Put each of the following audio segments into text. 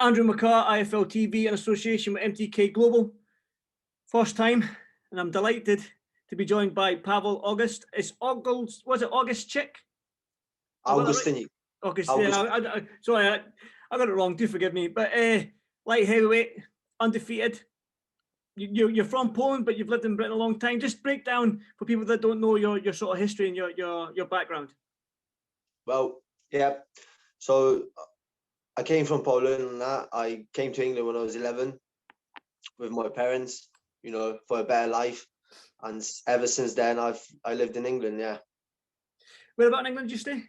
Andrew McCart, IFL TV, in association with MTK Global. First time, and I'm delighted to be joined by Pavel August. It's August, was it Augustchik? Augustinic. Augustinic. Sorry, I got it wrong. Do forgive me. But light heavyweight, undefeated. You're from Poland, but you've lived in Britain a long time. Just break down for people that don't know your sort of history and your background. Well, yeah. So I came from Poland, and I came to England when I was 11 with my parents, for a better life. And ever since then, I lived in England. Yeah. Where about in England did you stay?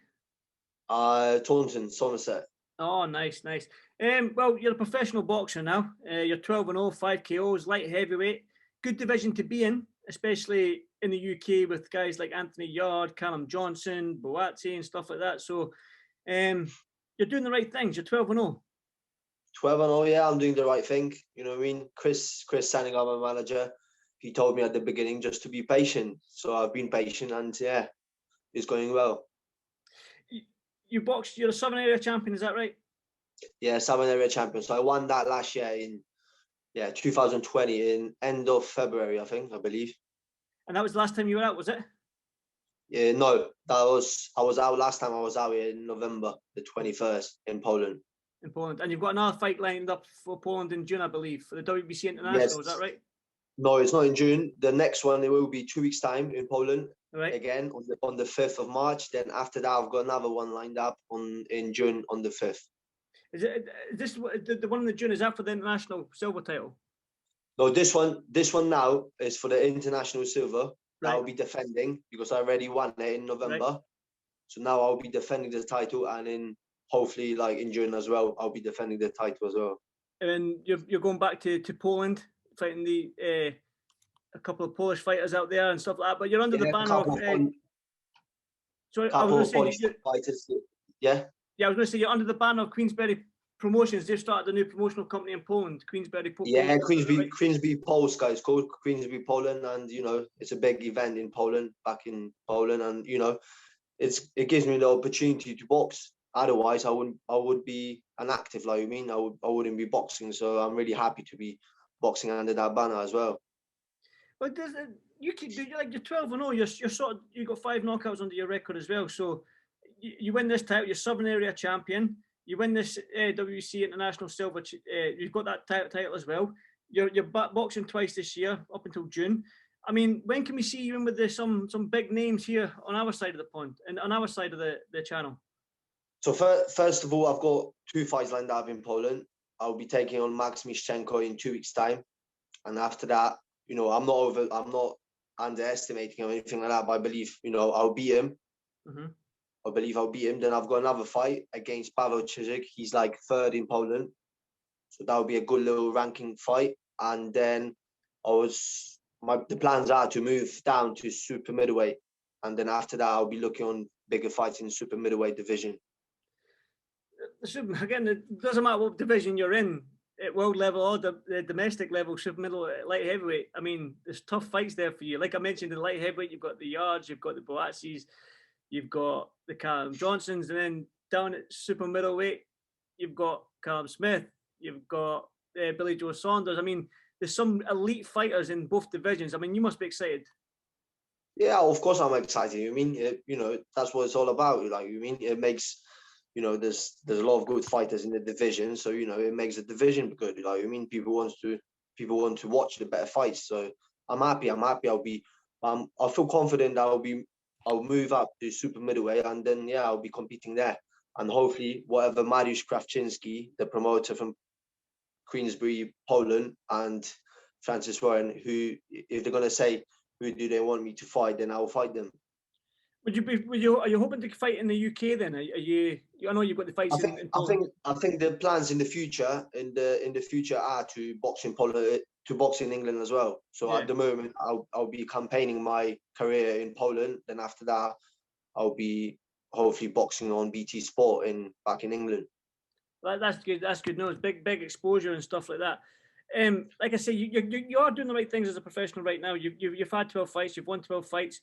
Taunton, Somerset. Oh, nice. Well, you're a professional boxer now. You're 12-0, 5 KOs, light heavyweight. Good division to be in, especially in the UK with guys like Anthony Yarde, Callum Johnson, Buatsi and stuff like that. So you're doing the right things. You're 12-0. 12-0, yeah, I'm doing the right thing. You know what I mean? Chris Sanningham, my manager, he told me at the beginning just to be patient. So I've been patient, and yeah, it's going well. You boxed, you're a Southern Area champion, is that right? Yeah, Southern Area champion. So I won that last year in 2020 in end of February, I believe. And that was the last time you were out, was it? Yeah, no, I was out last time. I was out in November the 21st in Poland. In Poland, and you've got another fight lined up for Poland in June, I believe, for the WBC International. Yes. Is that right? No, it's not in June. The next one, it will be 2 weeks' time in Poland. Right. Again on the 5th of March. Then after that, I've got another one lined up in June on the 5th. Is this the one in June? Is that for the international silver title? No, this one now is for the international silver. Right. I'll be defending because I already won it in November. Right. So now I'll be defending the title, and hopefully like in June as well, I'll be defending the title as well. And you're going back to Poland, fighting a couple of Polish fighters out there and stuff like that. But you're under the banner of. I was going to say fighters. Yeah. Yeah, I was going to say you're under the banner of Queensberry Promotions. They've started a new promotional company in Poland, Queensberry. Yeah, Queensberry Poles, guys, called Queensberry Poland, and it's a big event in Poland, back in Poland, and it gives me the opportunity to box. Otherwise, I would be inactive. Like you mean, I wouldn't be boxing. So I'm really happy to be boxing under that banner as well. But you're 12-0. You've got 5 knockouts under your record as well. So you win this title. You're Southern Area champion. You win this WBC International Silver. You've got that title as well. You're boxing twice this year up until June. I mean, when can we see you in with some big names here on our side of the pond and on our side of the channel? So first of all, I've got 2 fights lined up in Poland. I'll be taking on Max Mischenko in 2 weeks' time, and after that, I'm not underestimating or anything like that. But I believe I'll beat him. Mm-hmm. I believe I'll beat him. Then I've got another fight against Paweł Czyżyk. He's like 3rd in Poland, so that would be a good little ranking fight. And then the plans are to move down to super middleweight, and then after that, I'll be looking on bigger fights in the super middleweight division. Again, it doesn't matter what division you're in, at world level or the domestic level, super middleweight, light heavyweight. I mean, there's tough fights there for you. Like I mentioned, in the light heavyweight, you've got the Yards, you've got the Buatsis, you've got the Callum Johnsons, and then down at super middleweight, you've got Callum Smith, you've got Billy Joe Saunders. I mean, there's some elite fighters in both divisions. I mean, you must be excited. Yeah, of course I'm excited. I mean, that's what it's all about. Like, it makes, there's a lot of good fighters in the division, so it makes the division good. Like, people want to watch the better fights. So I'm happy. I feel confident that I'll move up to super middleweight, and then I'll be competing there. And hopefully, whatever Mariusz Krawczynski, the promoter from Queensberry, Poland, and Francis Warren, who, if they're gonna say who do they want me to fight, then I'll fight them. Are you hoping to fight in the UK then? Are you? I know you've got the fights in Poland. I think the plans in the future are to box in Poland, to box in England as well. So at the moment, I'll be campaigning my career in Poland. Then after that, I'll be hopefully boxing on BT Sport back in England. That's good. That's good news. Big exposure and stuff like that. Like I say, you are doing the right things as a professional right now. You've had 12 fights. You've won 12 fights.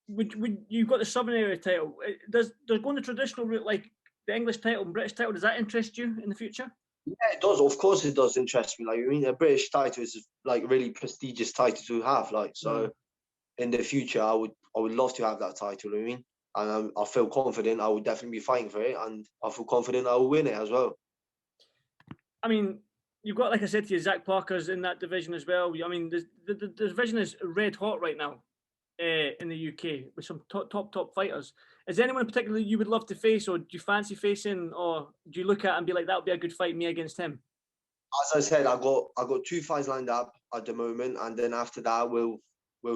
Would you've got the Southern Area title? Does going the traditional route like the English title and British title, does that interest you in the future? Yeah, it does. Of course, it does interest me. Like, I mean, a British title is like a really prestigious title to have. Like, so in the future, I would love to have that title. I mean, and I feel confident I would definitely be fighting for it, and I feel confident I will win it as well. I mean, you've got, like I said to you, Zach Parker's in that division as well. I mean, the division is red hot right now in the UK with some top fighters. Is there anyone particularly you would love to face, or do you fancy facing, or do you look at and be like, that would be a good fight, me against him? As I said, I got 2 fights lined up at the moment, and then after that, we'll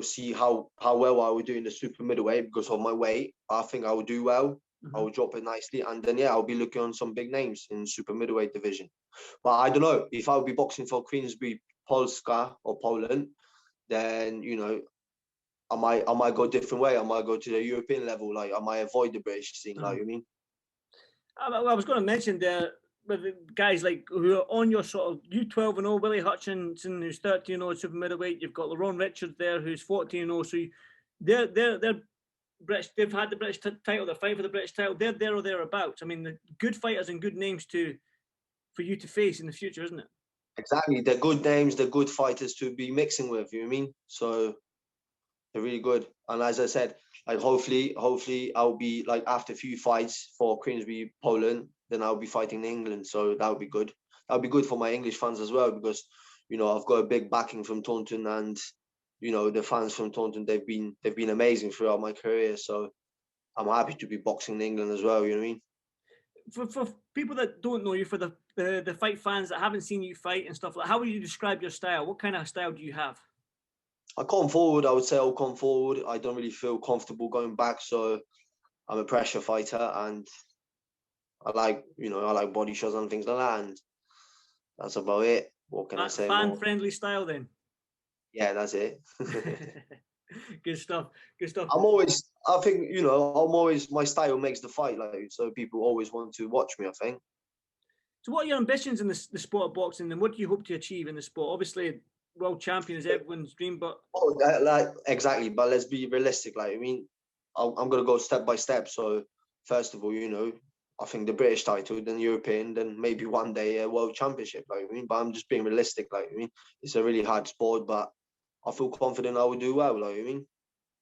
see how well I will do in the super middleweight because of my weight. I think I will do well. I will drop it nicely, and then yeah, I'll be looking on some big names in super middleweight division. But I don't know if I'll be boxing for Queensbury, Polska, or Poland. Then I might go a different way. I might go to the European level. Like I might avoid the British scene. Like I mean, I was going to mention there with the guys like who are on your sort of U12-0, Willie Hutchinson, who's 13-0 super middleweight. You've got Lerone Richards there, who's 14-0. So they're British. They've had the British title. They're fighting for the British title. They're there or thereabouts. I mean, the good fighters and good names for you to face in the future, isn't it? exactly. They're good names. They're good fighters to be mixing with. You know what I mean? So they're really good. And as I said, like hopefully I'll be like after a few fights for Queensbury, Poland, then I'll be fighting in England. So that would be good. That would be good for my English fans as well because I've got a big backing from Taunton, and the fans from Taunton, they've been amazing throughout my career. So I'm happy to be boxing in England as well. You know what I mean? For people that don't know you, for the fight fans that haven't seen you fight and stuff like, how would you describe your style? What kind of style do you have? I come forward. I would say I'll come forward. I don't really feel comfortable going back, so I'm a pressure fighter, and I like body shots and things like that, and that's about it. What can I say Fan more? friendly style, then. Yeah, that's it. Good stuff. Good stuff. I think, my style makes the fight, like, so people always want to watch me, I think. So what are your ambitions in the sport of boxing, and what do you hope to achieve in the sport? Obviously, world champion is everyone's dream, but... Exactly, but let's be realistic. Like, I mean, I'm going to go step by step. So first of all, I think the British title, then European, then maybe one day a world championship. Like, I mean, but I'm just being realistic. Like, I mean, it's a really hard sport, but I feel confident I will do well. Like, I mean,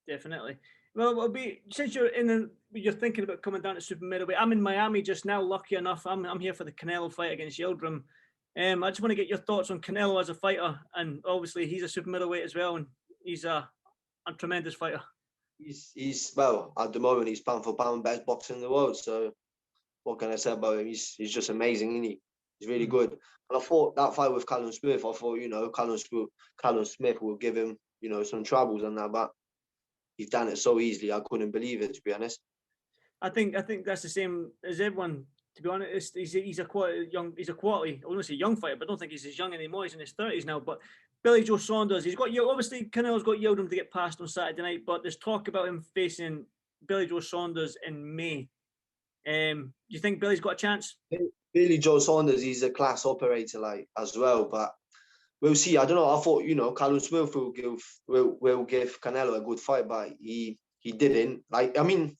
definitely. Well, it'll be, since you're thinking about coming down to super middleweight. I'm in Miami just now. Lucky enough, I'm here for the Canelo fight against Yildirim. I just want to get your thoughts on Canelo as a fighter, and obviously he's a super middleweight as well, and he's a tremendous fighter. He's well, at the moment he's pound for pound best boxer in the world. So what can I say about him? He's just amazing, isn't he? He's really good. And I thought that fight with Callum Smith, Callum Smith will give him, some troubles and that, but he's done it so easily. I couldn't believe it, to be honest. I think that's the same as everyone. To be honest, he's a quality young. He's a quality. I wouldn't say young fighter, but I don't think he's as young anymore. He's in his 30s now. But Billy Joe Saunders, he's got obviously Canelo's got Yildirim to get past on Saturday night. But there's talk about him facing Billy Joe Saunders in May. Do you think Billy's got a chance? Billy Joe Saunders, he's a class operator, like, as well. But we'll see. I don't know. I thought, Callum Smith will give Canelo a good fight, but he didn't. Like, I mean,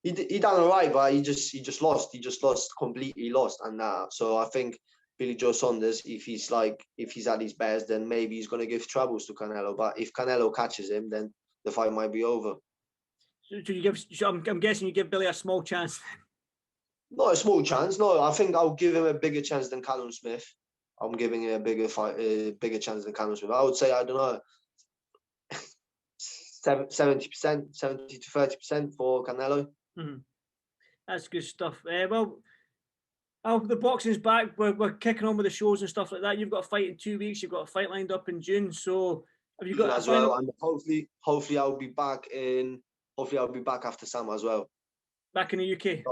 he done all right, but he just lost. He just completely lost. And so I think Billy Joe Saunders, if he's at his best, then maybe he's gonna give troubles to Canelo. But if Canelo catches him, then the fight might be over. So I'm guessing you give Billy a small chance. Not a small chance. No, I think I'll give him a bigger chance than Callum Smith. I'm giving him a bigger chance than Callum Smith. I would say, I don't know, 70%, 70 to 30% for Canelo. That's good stuff. The boxing's back. We're kicking on with the shows and stuff like that. You've got a fight in 2 weeks. You've got a fight lined up in June. So have you got as well? And hopefully I'll be back after Sam as well. Back in the UK.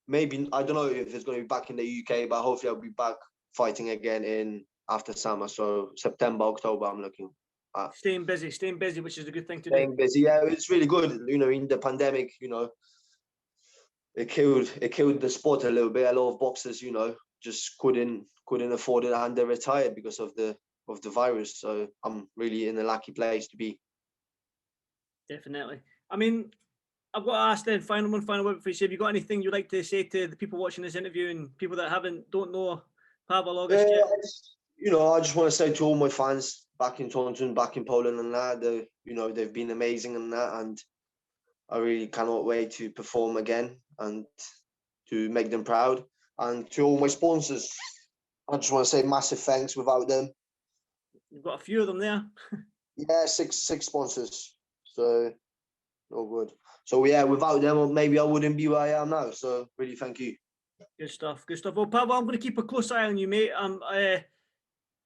Maybe, I don't know if it's going to be back in the UK, but hopefully I'll be back fighting again after summer. So September, October, I'm looking at. Staying busy, which is a good thing to do. Staying busy, yeah, it's really good. In the pandemic, it killed the sport a little bit. A lot of boxers, just couldn't afford it, and they retired because of the virus. So I'm really in a lucky place to be. Definitely. I mean, I've got to ask then, final one for you. Have you got anything you'd like to say to the people watching this interview and people that don't know Pavel August yet? I just want to say to all my fans back in Taunton, back in Poland and that, they've been amazing and that, and I really cannot wait to perform again and to make them proud. And to all my sponsors, I just want to say massive thanks. Without them, you've got a few of them there. Yeah, six sponsors. So, no good. So yeah, without them, maybe I wouldn't be where I am now. So really, thank you. Good stuff. Well, Pavel, I'm going to keep a close eye on you, mate.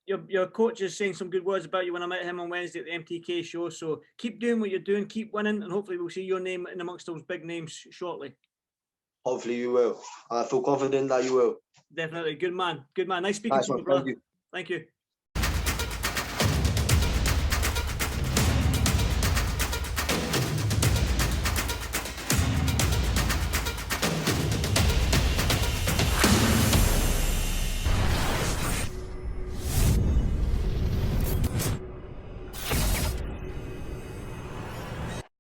Your coach is saying some good words about you when I met him on Wednesday at the MTK show. So keep doing what you're doing, keep winning, and hopefully we'll see your name in amongst those big names shortly. Hopefully you will. I feel confident that you will. Definitely. Good man. Nice speaking to you, brother. Thank you.